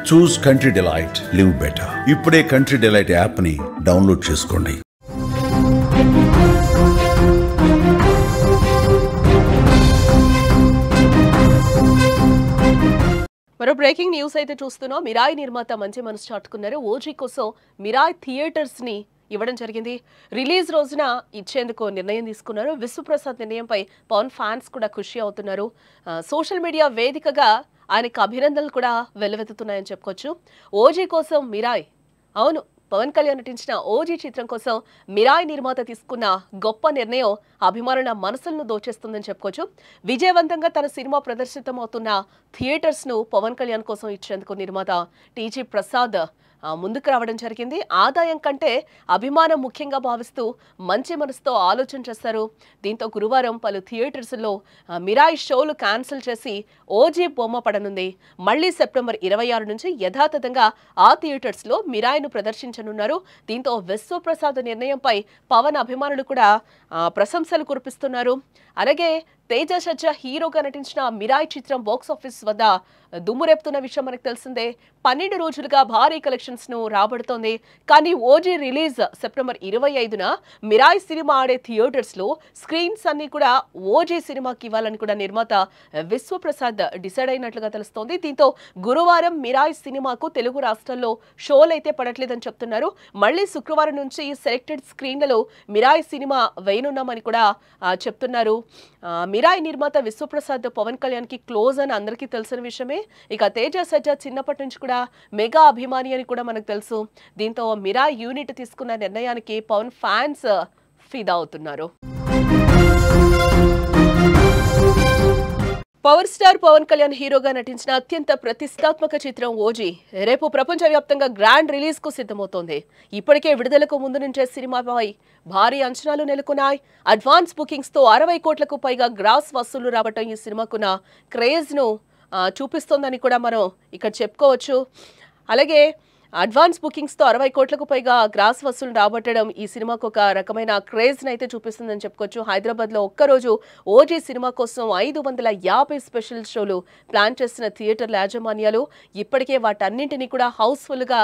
చూస్ country delight, live better. ఇప్పుడే country delight app ని download చేసుకోండి. మరో బ్రేకింగ్ న్యూస్ అయితే చూస్తున్నాం. మిరాయి నిర్మాత మంచి మనసు చాటుకున్నారు. ఓజీ కోసం మిరాయి థియేటర్స్ ని ఇవ్వడం జరిగింది. రిలీజ్ రోజున ఇచ్చేందుకు నిర్ణయం తీసుకున్నారు. విశ్వప్రసాద్ నిర్ణయంపై పవన్ ఫ్యాన్స్ కూడా ఖుషి అవుతున్నారు. సోషల్ మీడియా వేదికగా ఆయనకు అభినందనలు కూడా వెల్లువెత్తుతున్నాయని చెప్పుకోవచ్చు. ఓజీ కోసం మిరాయి, అవును, పవన్ కళ్యాణ్ నటించిన ఓజీ చిత్రం కోసం మిరాయి నిర్మాత తీసుకున్న గొప్ప నిర్ణయం అభిమానుల మనసులను దోచేస్తుందని చెప్పుకోవచ్చు. విజయవంతంగా తన సినిమా ప్రదర్శితమవుతున్న థియేటర్స్ ను పవన్ కళ్యాణ్ కోసం ఇచ్చేందుకు నిర్మాత టీజీ ప్రసాద్ ముందుకు రావడం జరిగింది. ఆదాయం కంటే అభిమానం ముఖ్యంగా భావిస్తూ మంచి మనసుతో ఆలోచన చేస్తారు. దీంతో గురువారం పలు థియేటర్స్లో మిరాయి షోలు క్యాన్సిల్ చేసి ఓజీ బొమ్మ పడనుంది. మళ్లీ సెప్టెంబర్ 26 నుంచి యథాతథంగా ఆ థియేటర్స్లో మిరాయిను ప్రదర్శించనున్నారు. దీంతో విశ్వప్రసాద్ నిర్ణయంపై పవన్ అభిమానులు కూడా ప్రశంసలు కురిపిస్తున్నారు. అలాగే తేజ సజ్జా హీరోగా నటించిన మిరాయి చిత్రం బాక్సాఫీస్ వద్ద దుమ్మురేపుతున్న విషయం మనకు తెలిసిందే. 12 రోజులుగా భారీ కలెక్షన్స్ ను రాబడుతోంది. కానీ ఓజీ రిలీజ్ సెప్టెంబర్ 25న మిరాయి సినిమా ఆడే థియేటర్స్ లో స్క్రీన్స్ అన్ని కూడా ఓజీ సినిమాకి ఇవ్వాలని కూడా నిర్మాత విశ్వప్రసాద్ డిసైడ్ అయినట్లుగా తెలుస్తోంది. దీంతో గురువారం మిరాయి సినిమాకు తెలుగు రాష్ట్రాల్లో షోలు అయితే పడట్లేదని చెప్తున్నారు. మళ్ళీ శుక్రవారం నుంచి సెలెక్టెడ్ స్క్రీన్లలో మిరాయి సినిమా వేయనున్నామని కూడా చెప్తున్నారు. మిరాయి నిర్మాత విశ్వప్రసాద్ పవన్ కళ్యాణ్ కి క్లోజ్ అని అందరికీ తెలిసిన విషయమే. ఇక తేజ సజ్జా చిన్నప్పటి నుంచి కూడా మెగా అభిమాని అని కూడా మనకు తెలుసు. దీంతో మిరాయి యూనిట్ తీసుకున్న నిర్ణయానికి పవన్ ఫ్యాన్స్ ఫిదా అవుతున్నారు. పవర్ స్టార్ పవన్ కళ్యాణ్ హీరోగా నటించిన అత్యంత ప్రతిష్టాత్మక చిత్రం ఓజీ రేపు ప్రపంచవ్యాప్తంగా గ్రాండ్ రిలీజ్ కు సిద్ధమవుతోంది. ఇప్పటికే విడుదలకు ముందు నుంచే సినిమాపై భారీ అంచనాలు నెలకొన్నాయి. అడ్వాన్స్ బుకింగ్స్ తో 60 కోట్లకు పైగా గ్రాస్ వసూళ్లు రావటం ఈ సినిమాకున్న క్రేజ్ ను చూపిస్తోందని కూడా మనం ఇక్కడ చెప్పుకోవచ్చు. అలాగే అడ్వాన్స్ బుకింగ్స్తో 60 కోట్లకు పైగా గ్రాస్ వసూలు రాబట్టడం ఈ సినిమాకు ఒక రకమైన క్రేజ్ని అయితే చూపిస్తుందని చెప్పుకోవచ్చు. హైదరాబాద్లో ఒక్కరోజు ఓజీ సినిమా కోసం 550 స్పెషల్ షోలు ప్లాన్ చేసిన థియేటర్ల యాజమాన్యాలు ఇప్పటికే వాటన్నింటినీ కూడా హౌస్ఫుల్గా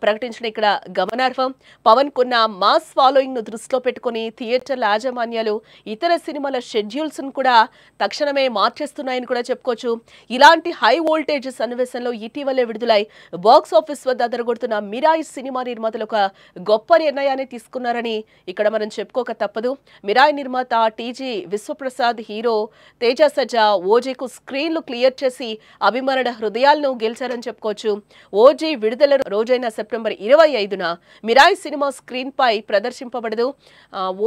ప్రకటించడం ఇక్కడ గమనార్హం. పవన్ కొన్న మాస్ ఫాలోయింగ్ ను దృష్టిలో పెట్టుకుని థియేటర్ల యాజమాన్యాలు ఇతర సినిమాల షెడ్యూల్స్ ను కూడా తక్షణమే మార్చేస్తున్నాయని కూడా చెప్పుకోవచ్చు. ఇలాంటి హై వోల్టేజ్ సన్నివేశంలో ఇటీవలే విడుదలై బాక్స్ ఆఫీస్ వద్ద అదరగొడుతున్న మిరాయి సినిమా నిర్మాతలు ఒక గొప్ప నిర్ణయాన్ని తీసుకున్నారని ఇక్కడ మనం చెప్పుకోక తప్పదు. మిరాయి నిర్మాత టీజీ విశ్వప్రసాద్, హీరో తేజ సజ్జా ఓజీకు స్క్రీన్లు క్లియర్ చేసి అభిమానుల హృదయాలను గెలిచారని చెప్పుకోవచ్చు. ఓజీ విడుదల రోజైన సెప్టెంబర్ 25న మిరాయి సినిమా స్క్రీన్ పై ప్రదర్శింపబడదు.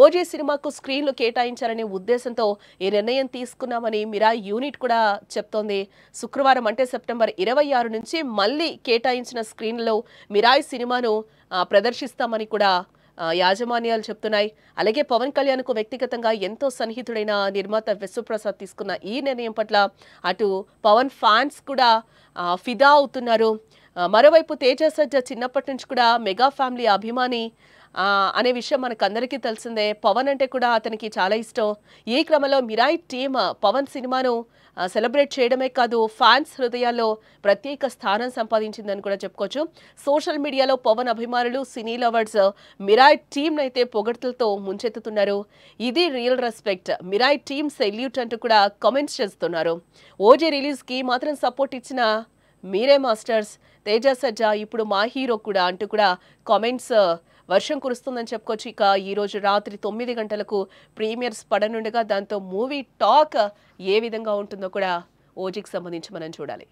ఓజీ సినిమాకు స్క్రీన్లు కేటాయించాలనే ఉద్దేశంతో ఈ నిర్ణయం తీసుకున్నామని మిరాయి యూనిట్ కూడా చెప్తోంది. శుక్రవారం అంటే సెప్టెంబర్ 26 నుంచి మళ్లీ కేటాయించిన స్క్రీన్లలో మిరాయి సినిమాను ప్రదర్శిస్తామని కూడా యాజమాన్యాలు చెప్తున్నాయి. అలాగే పవన్ కళ్యాణ్ కు వ్యక్తిగతంగా ఎంతో సన్నిహితుడైన నిర్మాత విశ్వప్రసాద్ తీసుకున్న ఈ నిర్ణయం పట్ల అటు పవన్ ఫ్యాన్స్ కూడా ఫిదా అవుతున్నారు. మరోవైపు తేజ సజ్జా చిన్నప్పటి నుంచి కూడా మెగా ఫ్యామిలీ అభిమాని అనే విషయం మనకు అందరికీ తెలిసిందే. పవన్ అంటే కూడా అతనికి చాలా ఇష్టం. ఈ క్రమంలో మిరాయి టీమ్ పవన్ సినిమాను సెలబ్రేట్ చేయడమే కాదు, ఫ్యాన్స్ హృదయాల్లో ప్రత్యేక స్థానం సంపాదించిందని కూడా చెప్పుకోవచ్చు. సోషల్ మీడియాలో పవన్ అభిమానులు, సినీ లవర్స్ మిరాయి టీమ్ అయితే పొగడ్తలతో ముంచెత్తుతున్నారు. ఇది real respect, Mirai team salute అంటూ కూడా కామెంట్స్ చేస్తున్నారు. ఓజీ రిలీజ్ కి మాత్రం సపోర్ట్ ఇచ్చిన మీరే మాస్టర్స్, తేజ సజ్జా ఇప్పుడు మా హీరో కూడా అంటూ కూడా కామెంట్స్ వర్షం కురుస్తుందని చెప్పుకోవచ్చు. ఇక ఈరోజు రాత్రి 9 గంటలకు ప్రీమియర్స్ పడనుండగా దాంతో మూవీ టాక్ ఏ విధంగా ఉంటుందో కూడా ఓజీకి సంబంధించి మనం చూడాలి.